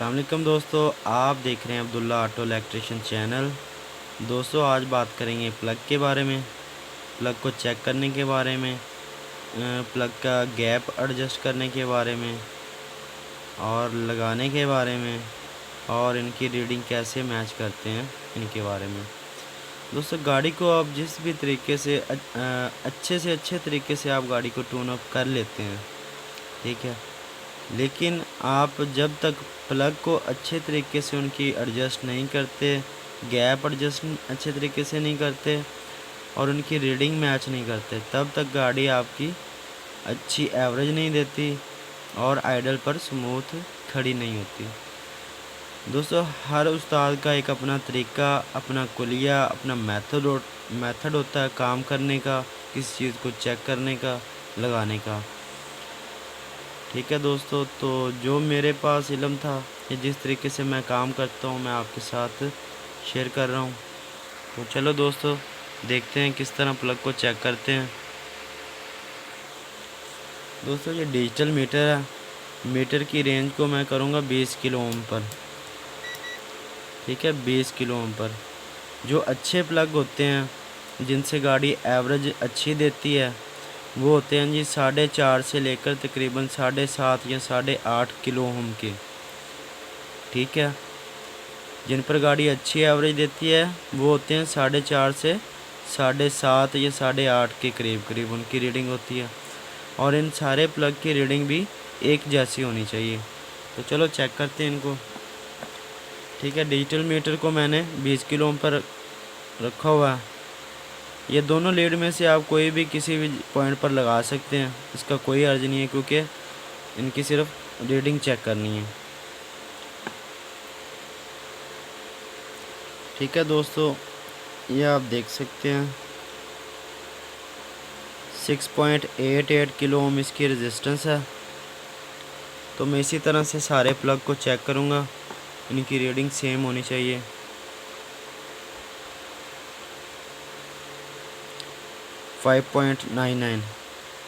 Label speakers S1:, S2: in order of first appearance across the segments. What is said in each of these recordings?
S1: अस्सलाम वालेकुम दोस्तों, आप देख रहे हैं अब्दुल्ला ऑटो इलेक्ट्रिशियन चैनल। दोस्तों आज बात करेंगे प्लग के बारे में, प्लग को चेक करने के बारे में, प्लग का गैप एडजस्ट करने के बारे में और लगाने के बारे में और इनकी रीडिंग कैसे मैच करते हैं इनके बारे में। दोस्तों गाड़ी को आप जिस भी तरीके से अच्छे तरीके से आप गाड़ी को ट्यून अप कर लेते हैं, ठीक है, लेकिन आप जब तक प्लग को अच्छे तरीके से उनकी एडजस्ट नहीं करते, गैप एडजस्ट अच्छे तरीके से नहीं करते और उनकी रीडिंग मैच नहीं करते, तब तक गाड़ी आपकी अच्छी एवरेज नहीं देती और आइडल पर स्मूथ खड़ी नहीं होती। दोस्तों हर उस्ताद का एक अपना तरीका, अपना कुलिया, अपना मेथड होता है काम करने का, किसी चीज़ को चेक करने का, लगाने का। ठीक है दोस्तों, तो जो मेरे पास इल्म था या जिस तरीके से मैं काम करता हूँ मैं आपके साथ शेयर कर रहा हूँ। तो चलो दोस्तों देखते हैं किस तरह प्लग को चेक करते हैं। दोस्तों ये डिजिटल मीटर है, मीटर की रेंज को मैं करूँगा 20 किलो ओम पर। ठीक है, 20 किलो ओम पर। जो अच्छे प्लग होते हैं जिनसे गाड़ी एवरेज अच्छी देती है वो होते हैं जी 4.5 से लेकर तकरीबन 7.5 या 8.5 किलो ओम के। ठीक है, जिन पर गाड़ी अच्छी एवरेज देती है वो होते हैं 4.5 से 7.5 या 8.5 के करीब उनकी रीडिंग होती है और इन सारे प्लग की रीडिंग भी एक जैसी होनी चाहिए। तो चलो चेक करते हैं इनको। ठीक है, डिजिटल मीटर को मैंने 20 किलो ओम पर रखा हुआ है। ये दोनों लीड में से आप कोई भी किसी भी पॉइंट पर लगा सकते हैं, इसका कोई अर्ज नहीं है क्योंकि इनकी सिर्फ रीडिंग चेक करनी है। ठीक है दोस्तों, ये आप देख सकते हैं 6.88 किलो ओम इसकी रेजिस्टेंस है। तो मैं इसी तरह से सारे प्लग को चेक करूँगा, इनकी रीडिंग सेम होनी चाहिए। .99,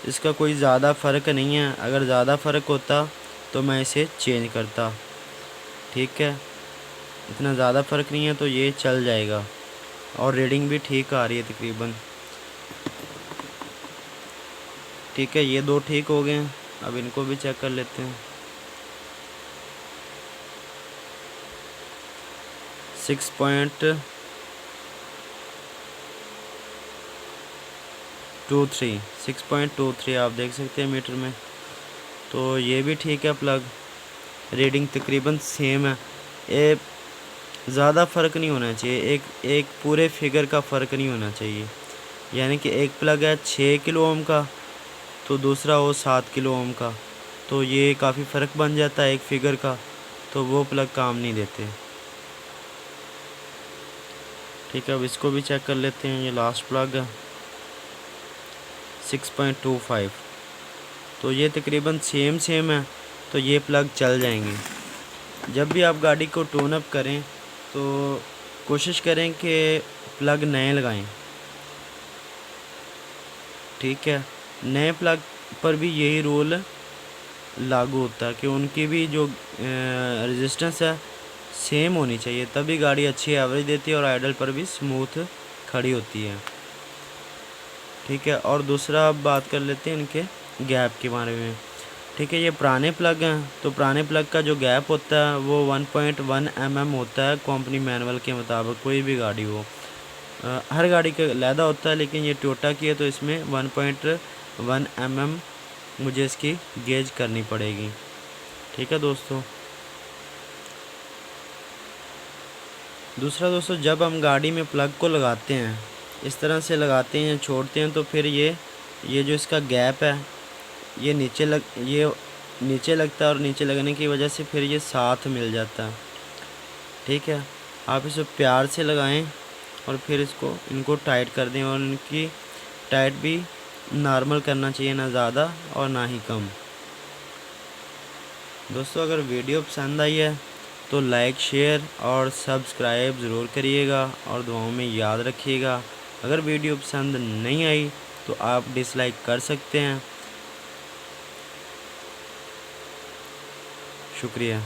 S1: इसका कोई ज़्यादा फ़र्क नहीं है, अगर ज़्यादा फ़र्क होता तो मैं इसे चेंज करता। ठीक है, इतना ज़्यादा फ़र्क नहीं है तो ये चल जाएगा और रीडिंग भी ठीक आ रही है तकरीबन। ठीक है, ये दो ठीक हो गए हैं, अब इनको भी चेक कर लेते हैं। 6.23 आप देख सकते हैं मीटर में। तो ये भी ठीक है, प्लग रीडिंग तकरीबन सेम है। ये ज़्यादा फ़र्क नहीं होना चाहिए, एक पूरे फिगर का फ़र्क नहीं होना चाहिए। यानी कि एक प्लग है 6 किलो ओम का तो दूसरा हो 7 किलो ओम का, तो ये काफ़ी फ़र्क बन जाता है एक फिगर का, तो वो प्लग काम नहीं देते। ठीक है, अब इसको भी चेक कर लेते हैं। ये लास्ट प्लग है 6.25, तो ये तकरीबन सेम है, तो ये प्लग चल जाएंगे। जब भी आप गाड़ी को टोन अप करें तो कोशिश करें कि प्लग नए लगाएं। ठीक है, नए प्लग पर भी यही रूल लागू होता है कि उनकी भी जो रेजिस्टेंस है सेम होनी चाहिए, तभी गाड़ी अच्छी एवरेज देती है और आइडल पर भी स्मूथ खड़ी होती है। ठीक है, और दूसरा अब बात कर लेते हैं इनके गैप के बारे में। ठीक है, ये पुराने प्लग हैं, तो पुराने प्लग का जो गैप होता है वो 1.1 mm होता है कंपनी मैनुअल के मुताबिक, कोई भी गाड़ी हो। हर गाड़ी का अलहदा होता है, लेकिन ये टोयोटा की है तो इसमें 1.1 mm मुझे इसकी गेज करनी पड़ेगी। ठीक है दोस्तों, दूसरा दोस्तों जब हम गाड़ी में प्लग को लगाते हैं, इस तरह से लगाते हैं या छोड़ते हैं, तो फिर ये जो इसका गैप है ये नीचे लगता है और नीचे लगने की वजह से फिर ये साथ मिल जाता है। ठीक है, आप इसे प्यार से लगाएं और फिर इनको टाइट कर दें और इनकी टाइट भी नॉर्मल करना चाहिए, ना ज़्यादा और ना ही कम। दोस्तों अगर वीडियो पसंद आई है तो लाइक, शेयर और सब्सक्राइब ज़रूर करिएगा और दुआओं में याद रखिएगा। अगर वीडियो पसंद नहीं आई तो आप डिसलाइक कर सकते हैं। शुक्रिया।